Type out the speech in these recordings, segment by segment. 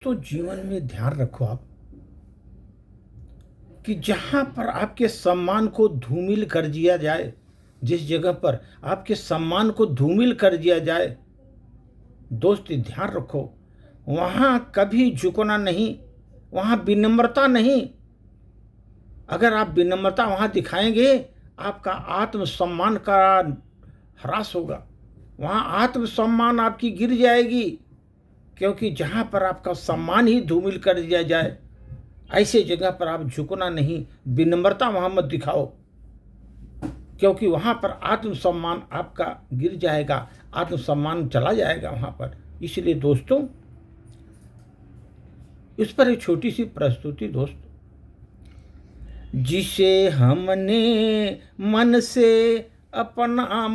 दोस्तों जीवन में ध्यान रखो आप कि जहां पर आपके सम्मान को धूमिल कर दिया जाए, जिस जगह पर आपके सम्मान को धूमिल कर दिया जाए, दोस्त ध्यान रखो वहां कभी झुकना नहीं, वहां विनम्रता नहीं। अगर आप विनम्रता वहां दिखाएंगे, आपका आत्मसम्मान का ह्रास होगा, वहां आत्मसम्मान आपकी गिर जाएगी। क्योंकि जहां पर आपका सम्मान ही धूमिल कर दिया जाए, ऐसे जगह पर आप झुकना नहीं, विनम्रता वहां मत दिखाओ, क्योंकि वहां पर आत्मसम्मान आपका गिर जाएगा, आत्मसम्मान चला जाएगा वहां पर। इसलिए दोस्तों इस पर एक छोटी सी प्रस्तुति दोस्त। जिसे हमने मन से अपना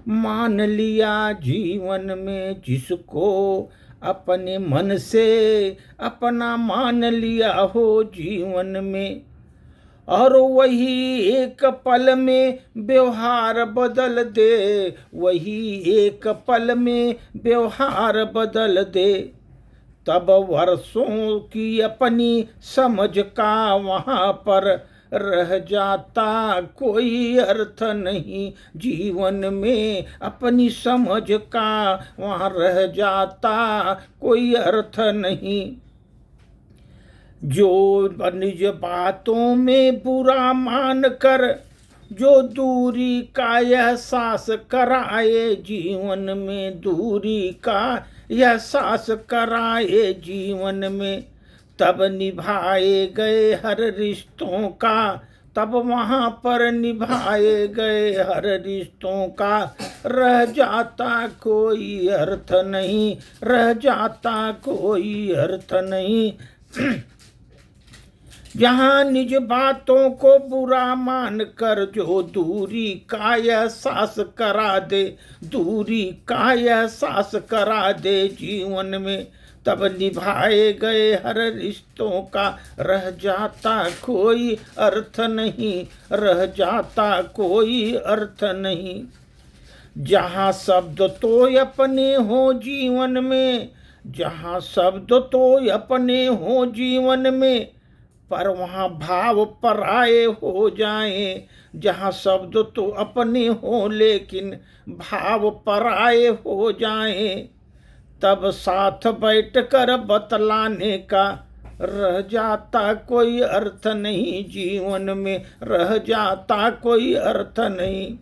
मान लिया जीवन में, जिसको अपने मन से अपना मान लिया हो जीवन में, और वही एक पल में व्यवहार बदल दे, वही एक पल में व्यवहार बदल दे, तब वर्षों की अपनी समझ का वहाँ पर रह जाता कोई अर्थ नहीं जीवन में, अपनी समझ का वहाँ रह जाता कोई अर्थ नहीं। जो निज बातों में बुरा मान कर जो दूरी का एहसास कराए जीवन में, दूरी का एहसास कराए जीवन में, तब निभाए गए हर रिश्तों का, तब वहाँ पर निभाए गए हर रिश्तों का रह जाता कोई अर्थ नहीं, रह जाता कोई अर्थ नहीं। जहाँ निज बातों को बुरा मान कर जो दूरी का एहसास करा दे, दूरी का एहसास करा दे जीवन में, तब निभाए गए हर रिश्तों का रह जाता कोई अर्थ नहीं, रह जाता कोई अर्थ नहीं। जहाँ शब्द तो अपने हो जीवन में, जहाँ शब्द तो अपने हो जीवन में, पर वहाँ भाव पराये हो जाएं। जहाँ शब्द तो अपने हो लेकिन भाव पराये हो जाएं, तब साथ बैठकर बतलाने का रह जाता कोई अर्थ नहीं जीवन में, रह जाता कोई अर्थ नहीं।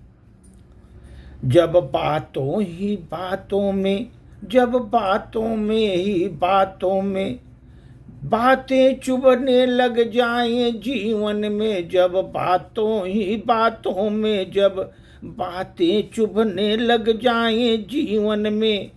जब बातों ही बातों में, जब बातों में ही बातों में बातें चुभने लग जाएं जीवन में, जब बातों ही बातों में जब बातें चुभने लग जाएं जीवन में,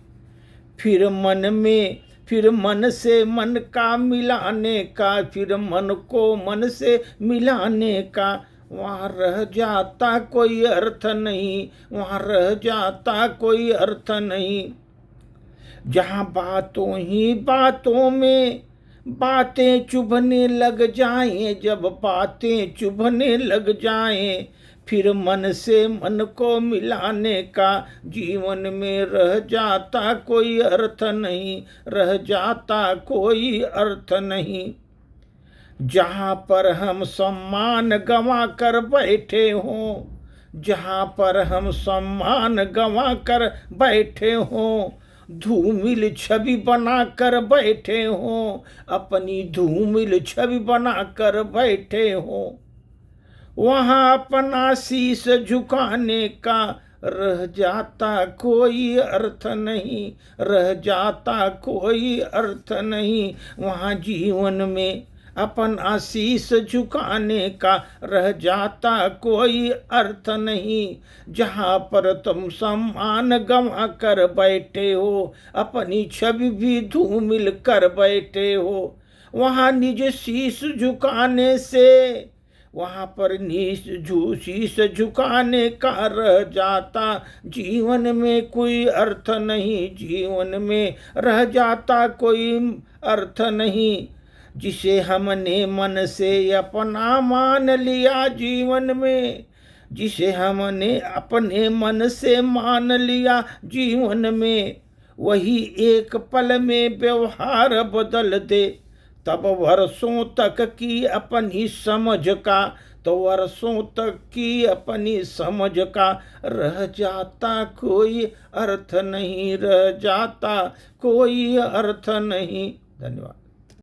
फिर मन से मन का मिलाने का, फिर मन को मन से मिलाने का वहाँ रह जाता कोई अर्थ नहीं, वहाँ रह जाता कोई अर्थ नहीं। जहाँ बातों ही बातों में बातें चुभने लग जाएं, जब बातें चुभने लग जाएं, फिर मन से मन को मिलाने का जीवन में रह जाता कोई अर्थ नहीं, रह जाता कोई अर्थ नहीं। जहाँ पर हम सम्मान गंवा कर बैठे हों, जहाँ पर हम सम्मान गंवा कर बैठे हों, धूमिल छवि बना कर बैठे हों, अपनी धूमिल छवि बना कर बैठे हों, वहाँ अपना शीश झुकाने का रह जाता कोई अर्थ नहीं, रह जाता कोई अर्थ नहीं। वहाँ जीवन में अपना शीश झुकाने का रह जाता कोई अर्थ नहीं। जहाँ पर तुम सम्मान गंवा कर बैठे हो, अपनी छवि भी धूमिल कर बैठे हो, वहाँ निज शीश झुकाने से, वहाँ पर शीश झुकाने का रह जाता जीवन में कोई अर्थ नहीं, जीवन में रह जाता कोई अर्थ नहीं। जिसे हमने मन से अपना मान लिया जीवन में, जिसे हमने अपने मन से मान लिया जीवन में, वही एक पल में व्यवहार बदल दे। तब वर्षों तक की अपनी समझ का, तो वर्षों तक की अपनी समझ का रह जाता कोई अर्थ नहीं, रह जाता कोई अर्थ नहीं। धन्यवाद।